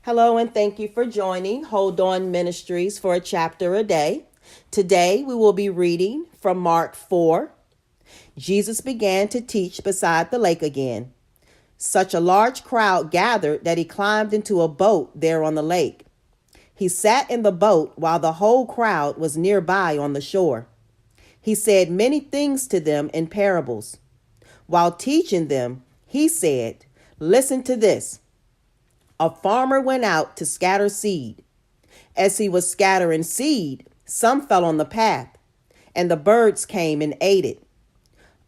Hello, and thank you for joining Hold On Ministries for a chapter a day. Today we will be reading from Mark 4. Jesus began to teach beside the lake again. Such a large crowd gathered that he climbed into a boat there on the lake. He sat in the boat while the whole crowd was nearby on the shore. He said many things to them in parables. While teaching them, he said, "Listen to this. A farmer went out to scatter seed. As he was scattering seed, some fell on the path, and the birds came and ate it.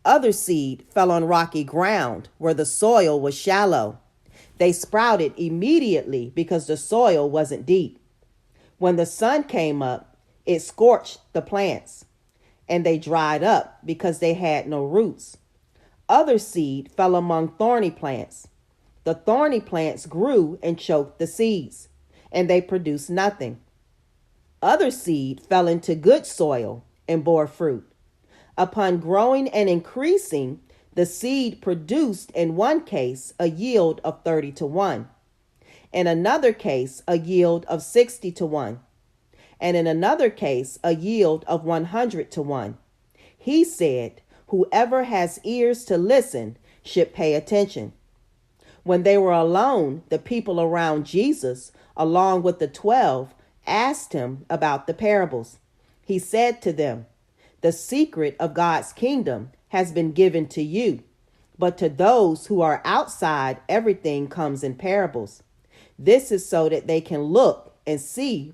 Other seed fell on rocky ground where the soil was shallow. They sprouted immediately because the soil wasn't deep. When the sun came up, it scorched the plants, and they dried up because they had no roots. Other seed fell among thorny plants. The thorny plants grew and choked the seeds, and they produced nothing. Other seed fell into good soil and bore fruit. Upon growing and increasing, the seed produced in one case a yield of 30 to 1, in another case a yield of 60 to 1, and in another case a yield of 100 to 1. He said, "Whoever has ears to listen should pay attention." When they were alone, the people around Jesus, along with the 12, asked him about the parables. He said to them, "The secret of God's kingdom has been given to you, but to those who are outside, everything comes in parables. This is so that they can look and see,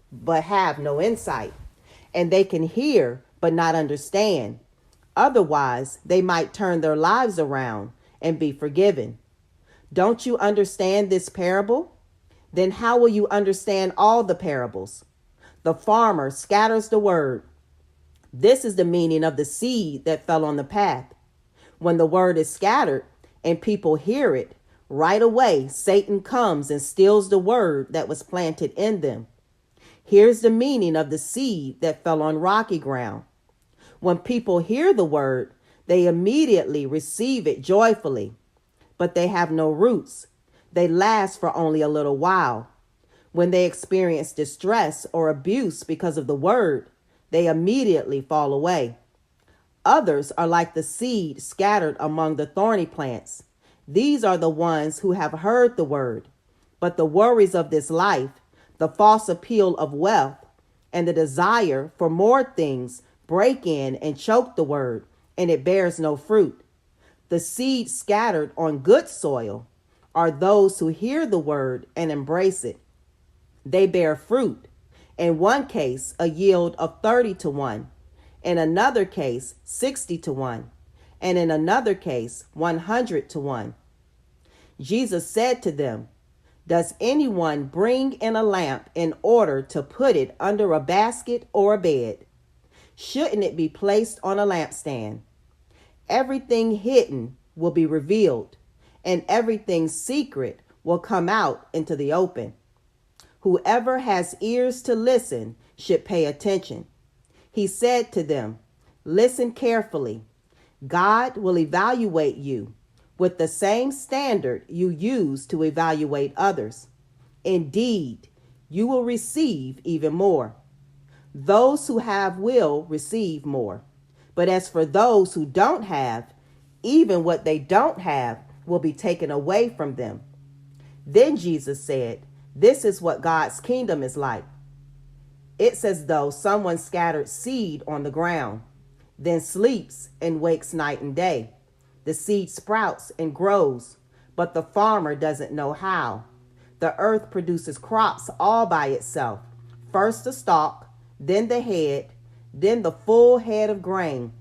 but have no insight, and they can hear, but not understand. Otherwise, they might turn their lives around and be forgiven. Don't you understand this parable? Then how will you understand all the parables? The farmer scatters the word. This is the meaning of the seed that fell on the path. When the word is scattered and people hear it, right away Satan comes and steals the word that was planted in them. Here's the meaning of the seed that fell on rocky ground. When people hear the word, they immediately receive it joyfully. But they have no roots. They last for only a little while. When they experience distress or abuse because of the word, they immediately fall away. Others are like the seed scattered among the thorny plants. These are the ones who have heard the word, but the worries of this life, the false appeal of wealth, and the desire for more things break in and choke the word, and it bears no fruit. The seed scattered on good soil are those who hear the word and embrace it. They bear fruit, in one case a yield of 30 to 1, in another case 60 to 1, and in another case 100 to 1. Jesus said to them, "Does anyone bring in a lamp in order to put it under a basket or a bed? Shouldn't it be placed on a lampstand? Everything hidden will be revealed, and everything secret will come out into the open. Whoever has ears to listen should pay attention." He said to them, "Listen carefully. God will evaluate you with the same standard you use to evaluate others. Indeed, you will receive even more. Those who have will receive more. But as for those who don't have, even what they don't have will be taken away from them." Then Jesus said, "This is what God's kingdom is like. It's as though someone scattered seed on the ground, then sleeps and wakes night and day. The seed sprouts and grows, but the farmer doesn't know how. The earth produces crops all by itself, first the stalk, then the head, then the full head of grain.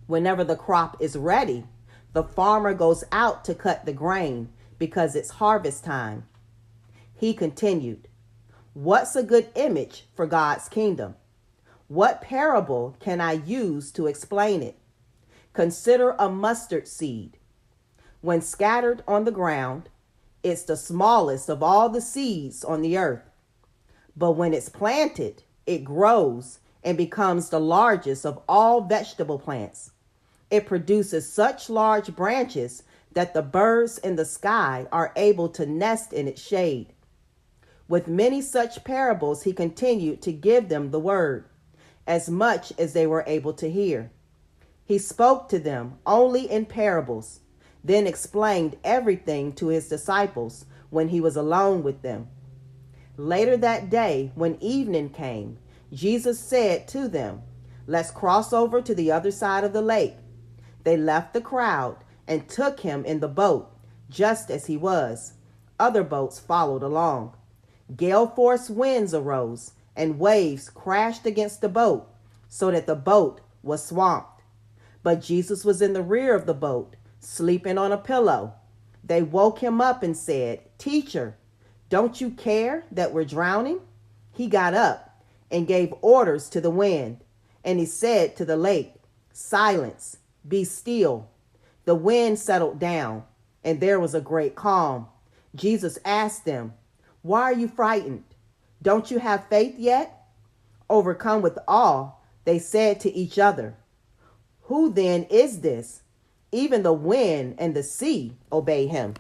Whenever the crop is ready, the farmer goes out to cut the grain because it's harvest time." He continued, "What's a good image for God's kingdom? What parable can I use to explain it? Consider a mustard seed. When scattered on the ground, it's the smallest of all the seeds on the earth. But when it's planted, it grows and becomes the largest of all vegetable plants. It produces such large branches that the birds in the sky are able to nest in its shade. With many such parables, he continued to give them the word, as much as they were able to hear. He spoke to them only in parables, then explained everything to his disciples when he was alone with them. Later that day, when evening came, Jesus said to them, "Let's cross over to the other side of the lake." They left the crowd and took him in the boat, just as he was. Other boats followed along. Gale-force winds arose, and waves crashed against the boat, so that the boat was swamped. But Jesus was in the rear of the boat, sleeping on a pillow. They woke him up and said, "Teacher, don't you care that we're drowning?" He got up and gave orders to the wind, and he said to the lake, "Silence, be still." The wind settled down, and there was a great calm. Jesus asked them, "Why are you frightened? Don't you have faith yet?" Overcome with awe, they said to each other, "Who then is this? Even the wind and the sea obey him."